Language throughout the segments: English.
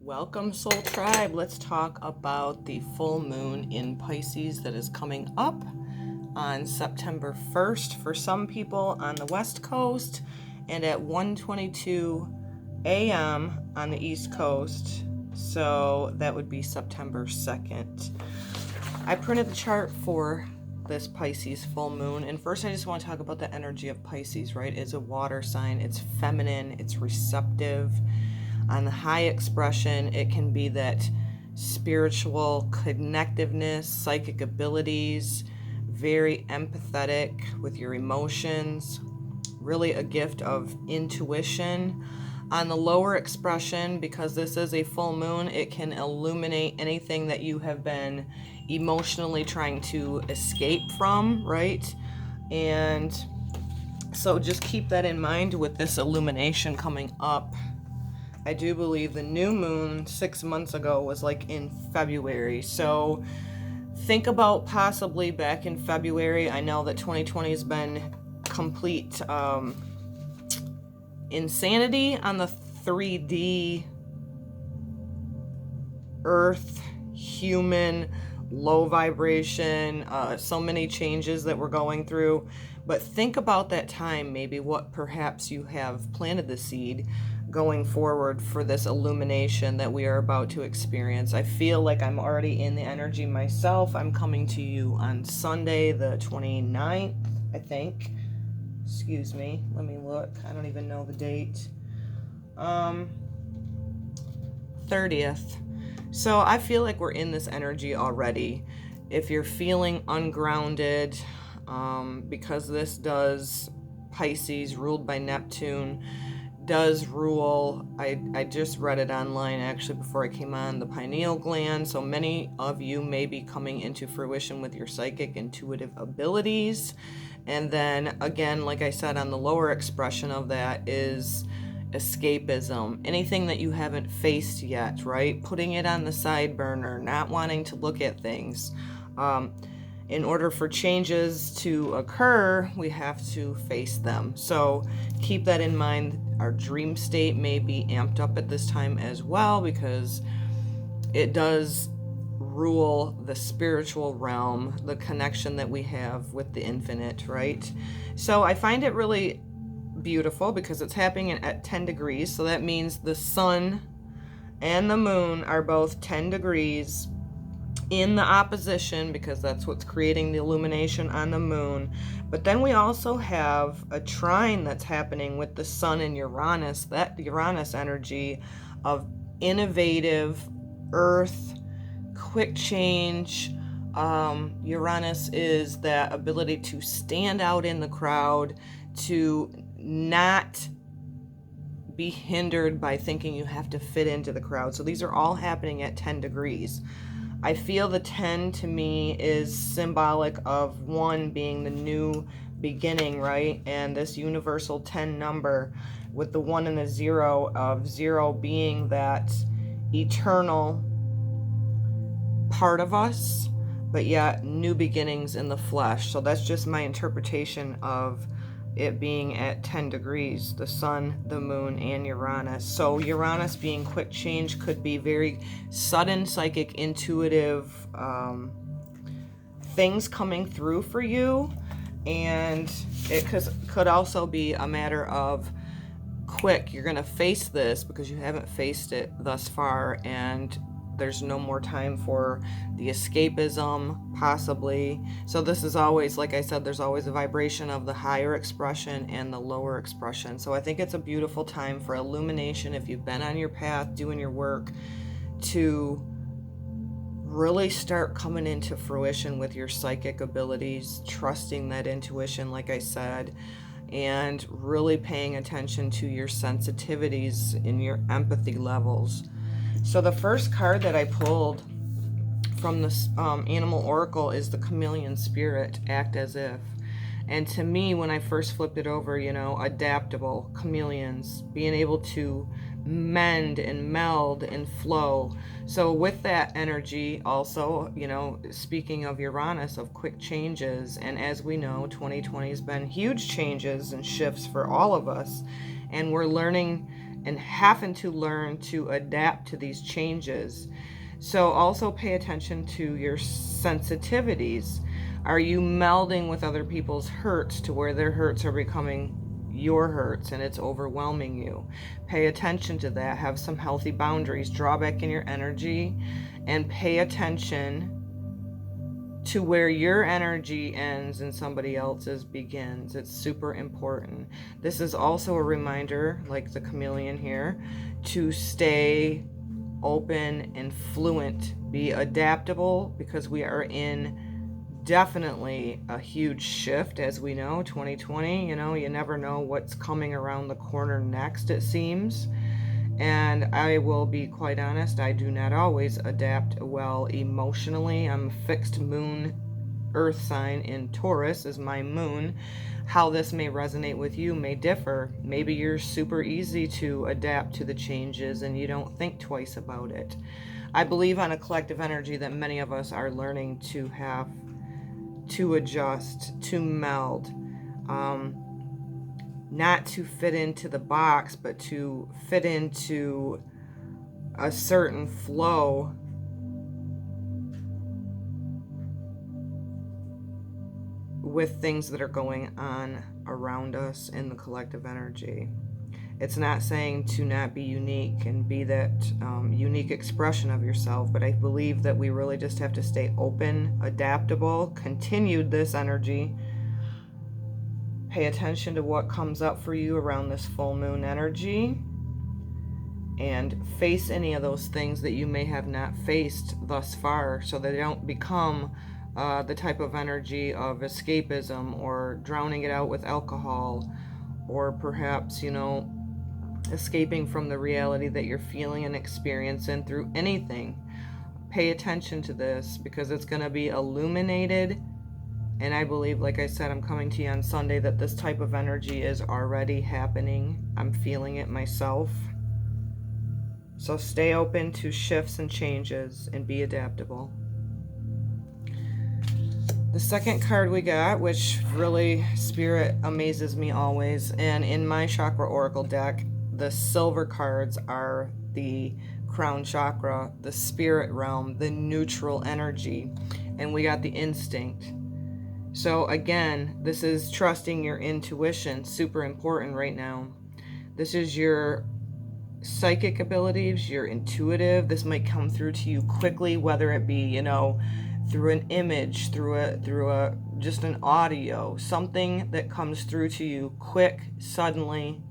Welcome, Soul Tribe. Let's talk about the full moon in Pisces that is coming up on September 1st for some people on the West Coast and at 1:22 a.m. on the East Coast. So that would be September 2nd. I printed the chart for this Pisces full moon, and first I just want to talk about the energy of Pisces, right? It's a water sign, it's feminine, it's receptive. On the high expression, it can be that spiritual connectiveness, psychic abilities, very empathetic with your emotions, really a gift of intuition. On the lower expression, because this is a full moon, it can illuminate anything that you have been emotionally trying to escape from, right? And so just keep that in mind with this illumination coming up. I do believe the new moon 6 months ago was like in February. So think about possibly back in February. I know that 2020 has been complete insanity on the 3D earth, human, low vibration, so many changes that we're going through. But think about that time, maybe what perhaps you have planted the seed going forward for this illumination that we are about to experience. I feel like I'm already in the energy myself. I'm coming to you on Sunday, the 29th, I think. Excuse me, let me look. I don't even know the date. 30th. So I feel like we're in this energy already. If you're feeling ungrounded, because this does, Pisces ruled by Neptune, does rule, I just read it online actually before I came on, the pineal gland. So many of you may be coming into fruition with your psychic intuitive abilities. And then again, like I said, on the lower expression of that is escapism, anything that you haven't faced yet, right? Putting it on the side burner, not wanting to look at things. In order for changes to occur, we have to face them. So keep that in mind. Our dream state may be amped up at this time as well, because it does rule the spiritual realm, the connection that we have with the infinite, right? So I find it really beautiful because it's happening at 10 degrees. So that means the sun and the moon are both 10 degrees in the opposition, because that's what's creating the illumination on the moon. But then we also have a trine that's happening with the sun and Uranus, that Uranus energy of innovative earth, quick change. Uranus is that ability to stand out in the crowd, to not be hindered by thinking you have to fit into the crowd. So these are all happening at 10 degrees. I feel the 10 to me is symbolic of 1 being the new beginning, right? And this universal 10 number with the 1 and the 0, of 0 being that eternal part of us, but yet new beginnings in the flesh. So that's just my interpretation of it being at 10 degrees, the sun, the moon, and Uranus. So Uranus being quick change could be very sudden, psychic, intuitive things coming through for you. And it could also be a matter of quick, you're going to face this because you haven't faced it thus far, and there's no more time for the escapism, possibly. So this is always, like I said, there's always a vibration of the higher expression and the lower expression. So I think it's a beautiful time for illumination if you've been on your path doing your work, to really start coming into fruition with your psychic abilities, trusting that intuition, like I said, and really paying attention to your sensitivities and your empathy levels. So the first card that I pulled from this animal oracle is the chameleon spirit, act as if. And to me, when I first flipped it over, adaptable chameleons, being able to mend and meld and flow. So with that energy also, speaking of Uranus, of quick changes, and as we know, 2020 has been huge changes and shifts for all of us, and we're learning and having to learn to adapt to these changes. So also pay attention to your sensitivities. Are you melding with other people's hurts to where their hurts are becoming your hurts and it's overwhelming you? Pay attention to that. Have some healthy boundaries. Draw back in your energy and pay attention to where your energy ends and somebody else's begins. It's super important. This is also a reminder, like the chameleon here, to stay open and fluent, be adaptable, because we are in definitely a huge shift. As we know, 2020, you never know what's coming around the corner next, it seems. And I will be quite honest, I do not always adapt well emotionally. I'm a fixed moon earth sign in Taurus is my moon. How this may resonate with you may differ. Maybe you're super easy to adapt to the changes and you don't think twice about it. I believe on a collective energy that many of us are learning to have to adjust, to meld, not to fit into the box, but to fit into a certain flow with things that are going on around us in the collective energy. It's not saying to not be unique and be that unique expression of yourself, but I believe that we really just have to stay open, adaptable, continue this energy. Pay attention to what comes up for you around this full moon energy and face any of those things that you may have not faced thus far, so they don't become the type of energy of escapism or drowning it out with alcohol, or perhaps, escaping from the reality that you're feeling and experiencing through anything. Pay attention to this because it's going to be illuminated. And I believe, like I said, I'm coming to you on Sunday, that this type of energy is already happening. I'm feeling it myself. So stay open to shifts and changes and be adaptable. The second card we got, which really, Spirit amazes me always, and in my Chakra Oracle deck, the silver cards are the crown chakra, the spirit realm, the neutral energy, and we got the instinct. So again, this is trusting your intuition, super important right now. This is your psychic abilities, your intuitive. This might come through to you quickly, whether it be, through an image, through a just an audio, something that comes through to you quick, suddenly.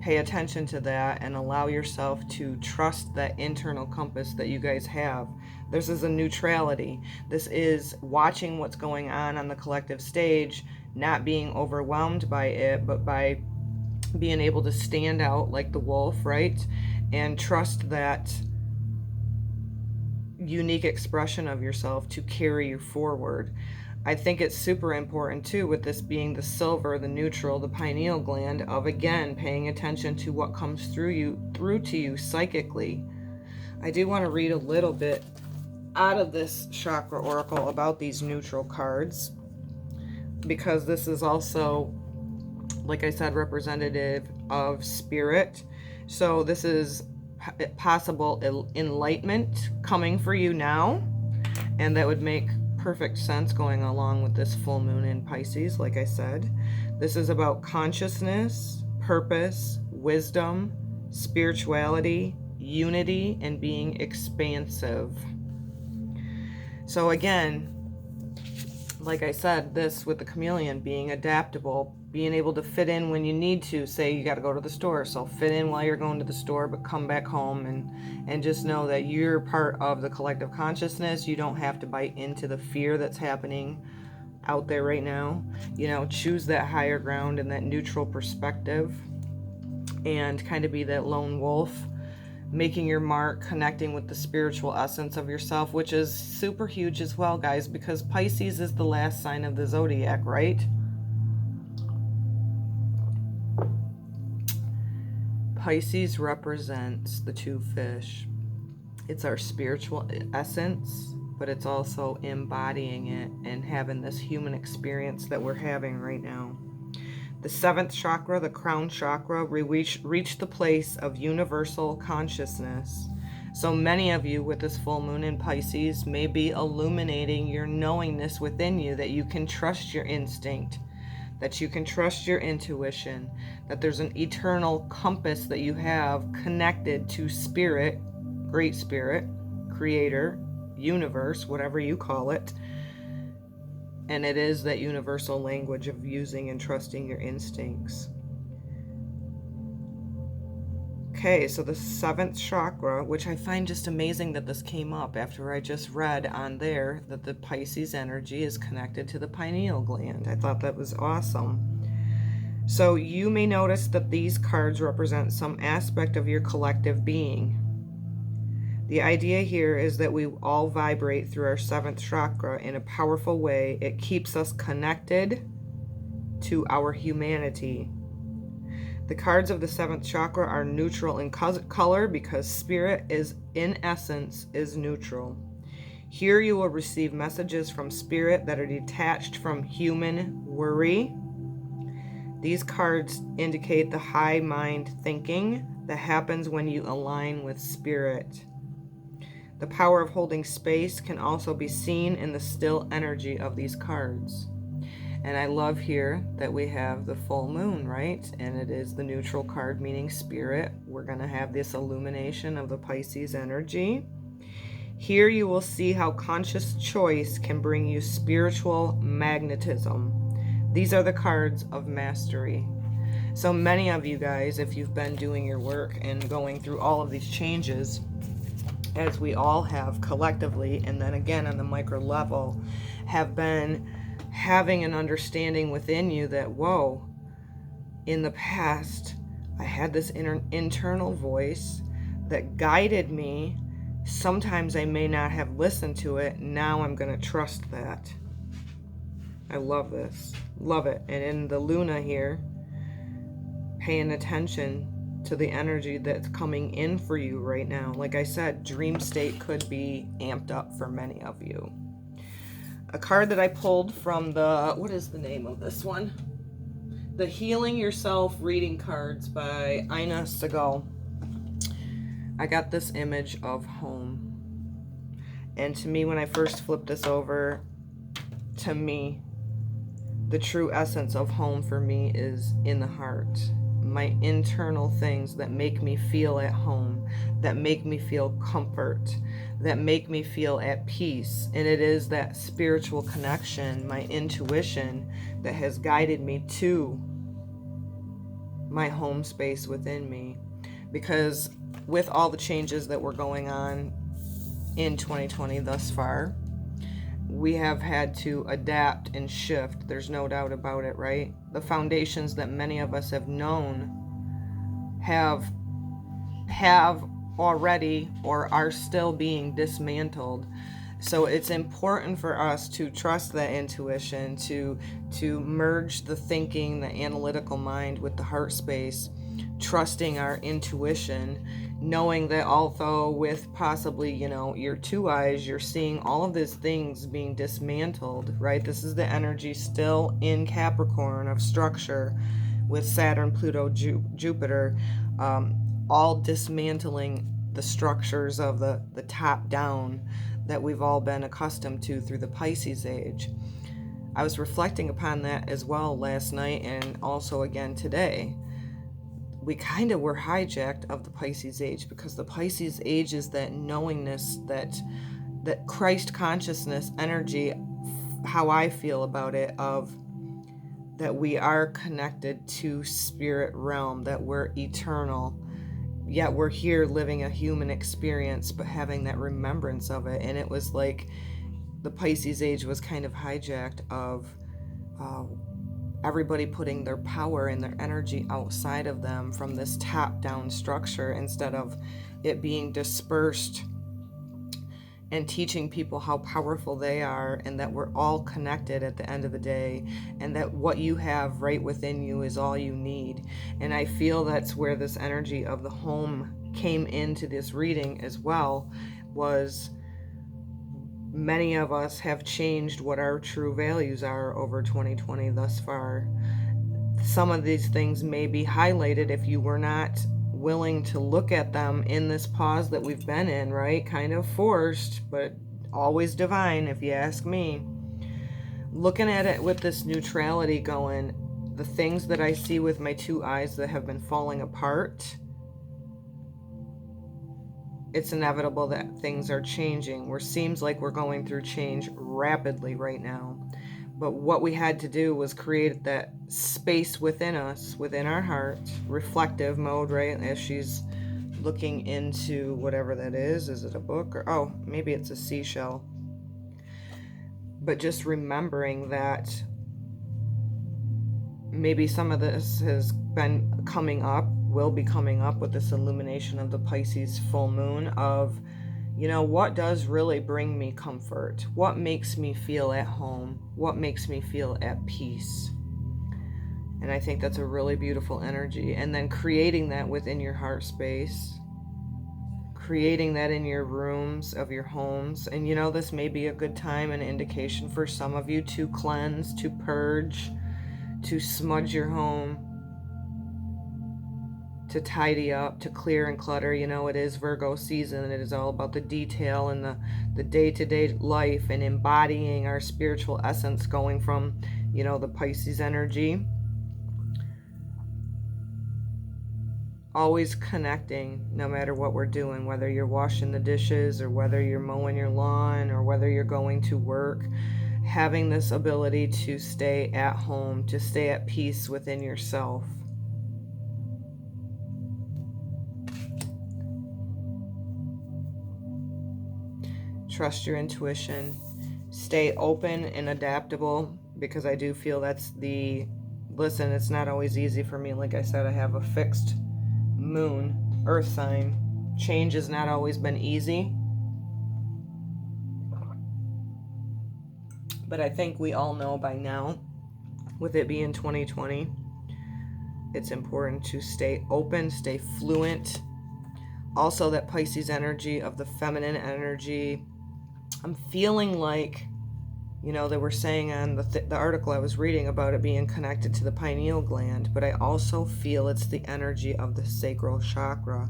Pay attention to that and allow yourself to trust that internal compass that you guys have. This is a neutrality. This is watching what's going on the collective stage, not being overwhelmed by it, but by being able to stand out like the wolf, right? And trust that unique expression of yourself to carry you forward. I think it's super important too, with this being the silver, the neutral, the pineal gland, of again paying attention to what comes through to you psychically. I do want to read a little bit out of this Chakra Oracle about these neutral cards, because this is also, like I said, representative of spirit. So this is possible enlightenment coming for you now, and that would make perfect sense going along with this full moon in Pisces. Like I said, this is about consciousness, purpose, wisdom, spirituality, unity, and being expansive. So again, like I said, this with the chameleon, being adaptable, being able to fit in when you need to. Say you got to go to the store, so fit in while you're going to the store, but come back home and just know that you're part of the collective consciousness. You don't have to bite into the fear that's happening out there right now. Choose that higher ground and that neutral perspective and kind of be that lone wolf, making your mark, connecting with the spiritual essence of yourself, which is super huge as well, guys, because Pisces is the last sign of the zodiac, right? Pisces represents the two fish. It's our spiritual essence, but it's also embodying it and having this human experience that we're having right now. The seventh chakra, the crown chakra, we reach the place of universal consciousness. So many of you with this full moon in Pisces may be illuminating your knowingness within you, that you can trust your instinct, that you can trust your intuition, that there's an eternal compass that you have connected to spirit, great spirit, creator, universe, whatever you call it. And it is that universal language of using and trusting your instincts. Okay, so the seventh chakra, which I find just amazing that this came up after I just read on there that the Pisces energy is connected to the pineal gland. I thought that was awesome. So you may notice that these cards represent some aspect of your collective being. The idea here is that we all vibrate through our seventh chakra in a powerful way. It keeps us connected to our humanity. The cards of the seventh chakra are neutral in color because spirit is, in essence, is neutral. Here you will receive messages from spirit that are detached from human worry. These cards indicate the high mind thinking that happens when you align with spirit. The power of holding space can also be seen in the still energy of these cards. And I love here that we have the full moon, right? And it is the neutral card, meaning spirit. We're going to have this illumination of the Pisces energy. Here you will see how conscious choice can bring you spiritual magnetism. These are the cards of mastery. So many of you guys, if you've been doing your work and going through all of these changes, as we all have collectively, and then again on the micro level, have been having an understanding within you that, whoa, in the past, I had this internal voice that guided me. Sometimes I may not have listened to it. Now I'm going to trust that. I love this. Love it. And in the Luna here, paying attention to the energy that's coming in for you right now. Like I said, dream state could be amped up for many of you. A card that I pulled from the, what is the name of this one? The Healing Yourself Reading Cards by Ina Segal. I got this image of home. And to me, when I first flipped this over, to me, the true essence of home for me is in the heart. My internal things that make me feel at home, that make me feel comfort, that make me feel at peace. And it is that spiritual connection, my intuition, that has guided me to my home space within me. Because with all the changes that were going on in 2020 thus far, we have had to adapt and shift. There's no doubt about it, right? The foundations that many of us have known have already or are still being dismantled. So it's important for us to trust that intuition, to merge the thinking, the analytical mind with the heart space, trusting our intuition, knowing that although with possibly, your two eyes, you're seeing all of these things being dismantled, right? This is the energy still in Capricorn of structure with Saturn, Pluto, Jupiter, all dismantling the structures of the top down that we've all been accustomed to through the Pisces age. I was reflecting upon that as well last night and also again today. We kind of were hijacked of the Pisces age because the Pisces age is that knowingness, that Christ consciousness energy, how I feel about it, of that we are connected to spirit realm, that we're eternal, yet we're here living a human experience, but having that remembrance of it. And it was like the Pisces age was kind of hijacked of everybody putting their power and their energy outside of them from this top-down structure instead of it being dispersed and teaching people how powerful they are and that we're all connected at the end of the day and that what you have right within you is all you need. And I feel that's where this energy of the home came into this reading as well, was many of us have changed what our true values are over 2020 thus far. some of these things may be highlighted if you were not willing to look at them in this pause that we've been in, right? Kind of forced, but always divine, if you ask me. Looking at it with this neutrality going, the things that I see with my two eyes that have been falling apart, it's inevitable that things are changing. It seems like we're going through change rapidly right now. But what we had to do was create that space within us, within our heart, reflective mode, right? As she's looking into whatever that is. Is it a book? Or, oh, maybe it's a seashell. But just remembering that maybe some of this has been coming up, will be coming up with this illumination of the Pisces full moon of, you know, what does really bring me comfort? What makes me feel at home? What makes me feel at peace? And I think that's a really beautiful energy. And then creating that within your heart space, creating that in your rooms of your homes. And you know, this may be a good time and indication for some of you to cleanse, to purge, to smudge your home, to tidy up, to clear and clutter. You know, it is Virgo season, and it is all about the detail and the day-to-day life and embodying our spiritual essence, going from, you know, the Pisces energy. Always connecting, no matter what we're doing, whether you're washing the dishes or whether you're mowing your lawn or whether you're going to work, having this ability to stay at home, to stay at peace within yourself. Trust your intuition. Stay open and adaptable, because I do feel that's the... Listen, it's not always easy for me. Like I said, I have a fixed moon, earth sign. Change has not always been easy. But I think we all know by now, with it being 2020, it's important to stay open, stay fluent. Also, that Pisces energy of the feminine energy. I'm feeling like, you know, they were saying on the article I was reading about it being connected to the pineal gland, but I also feel it's the energy of the sacral chakra.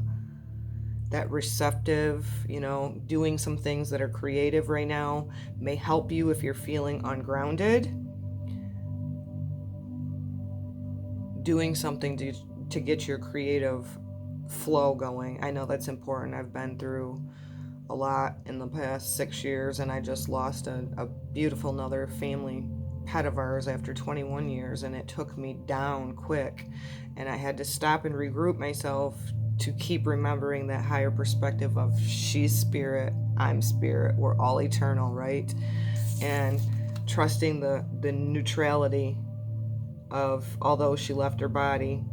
That receptive, you know, doing some things that are creative right now may help you if you're feeling ungrounded. Doing something to get your creative flow going. I know that's important. I've been through a lot in the past 6 years, and I just lost a beautiful another family pet of ours after 21 years, and it took me down quick, and I had to stop and regroup myself to keep remembering that higher perspective of she's spirit, I'm spirit, we're all eternal, right? And trusting the neutrality of, although she left her body,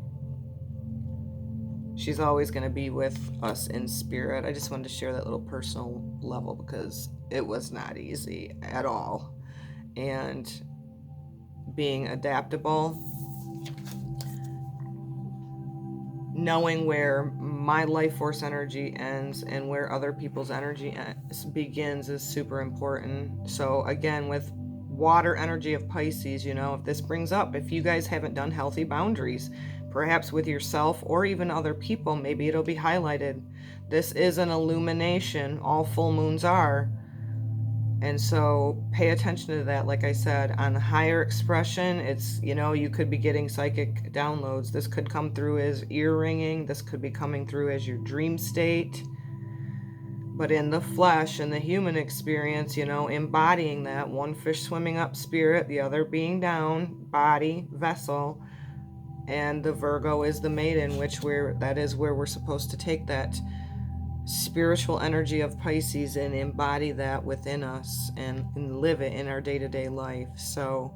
she's always going to be with us in spirit. I just wanted to share that little personal level because it was not easy at all. And being adaptable, knowing where my life force energy ends and where other people's energy begins is super important. So again, with water energy of Pisces, you know, if this brings up, if you guys haven't done healthy boundaries, perhaps with yourself or even other people, maybe it'll be highlighted. This is an illumination. All full moons are. And so pay attention to that. Like I said, on the higher expression, it's, you know, you could be getting psychic downloads. This could come through as ear ringing. This could be coming through as your dream state. But in the flesh and the human experience, you know, embodying that, one fish swimming up spirit, the other being down, body, vessel. And the Virgo is the maiden, that is where we're supposed to take that spiritual energy of Pisces and embody that within us and live it in our day-to-day life. So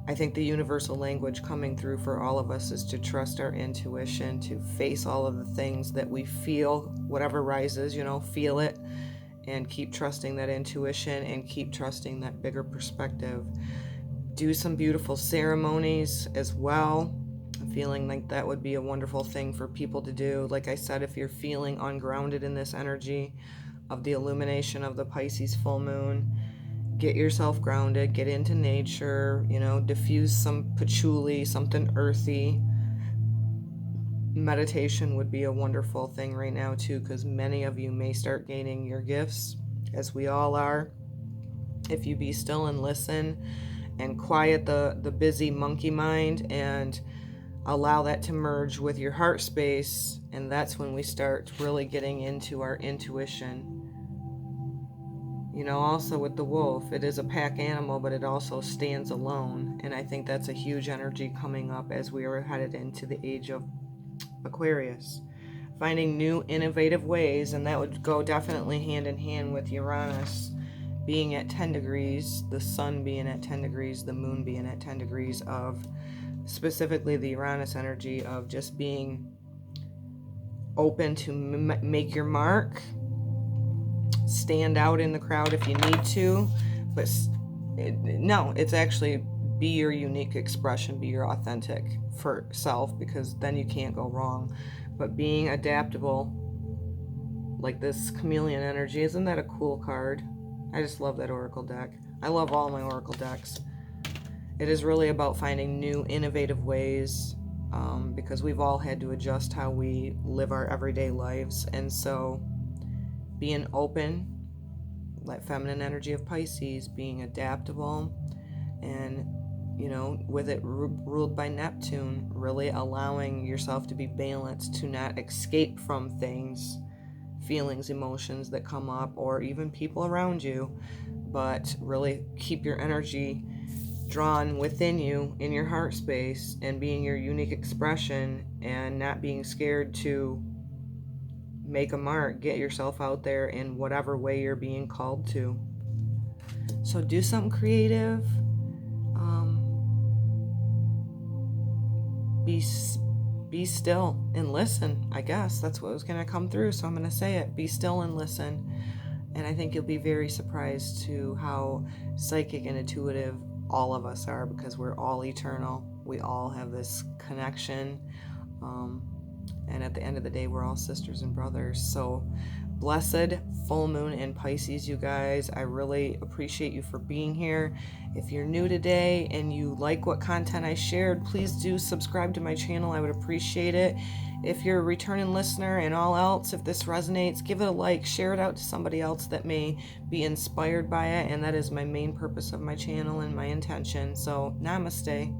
I think the universal language coming through for all of us is to trust our intuition, to face all of the things that we feel, whatever rises, you know, feel it, and keep trusting that intuition and keep trusting that bigger perspective. Do some beautiful ceremonies as well. I'm feeling like that would be a wonderful thing for people to do. Like I said, if you're feeling ungrounded in this energy of the illumination of the Pisces full moon, get yourself grounded, get into nature, diffuse some patchouli, something earthy. Meditation would be a wonderful thing right now too, because many of you may start gaining your gifts, as we all are. If you be still and listen and quiet the busy monkey mind and allow that to merge with your heart space, and that's when we start really getting into our intuition. Also with the wolf, it is a pack animal, but it also stands alone, and I think that's a huge energy coming up as we are headed into the age of Aquarius. Finding new innovative ways, and that would go definitely hand in hand with Uranus being at 10 degrees, the sun being at 10 degrees, the moon being at 10 degrees of specifically the Uranus energy of just being open to make your mark, stand out in the crowd if you need to, but it's actually be your unique expression, be your authentic for self, because then you can't go wrong. But being adaptable, like this chameleon energy, isn't that a cool card? I just love that oracle deck. I love all my oracle decks. It is really about finding new innovative ways, because we've all had to adjust how we live our everyday lives, and so being open, like feminine energy of Pisces, being adaptable, and with it ruled by Neptune, really allowing yourself to be balanced, to not escape from things, feelings, emotions that come up, or even people around you, but really keep your energy drawn within you in your heart space and being your unique expression, and not being scared to make a mark, get yourself out there in whatever way you're being called to. So do something creative. Be still and listen. I guess that's what was going to come through, so I'm going to say it. Be still and listen. And I think you'll be very surprised to how psychic and intuitive all of us are, because we're all eternal. We all have this connection. And at the end of the day, we're all sisters and brothers. So blessed full moon in Pisces, you guys. I really appreciate you for being here. If you're new today and you like what content I shared, please do subscribe to my channel. I would appreciate it. If you're a returning listener and all else, if this resonates, give it a like, share it out to somebody else that may be inspired by it. And that is my main purpose of my channel and my intention. So namaste.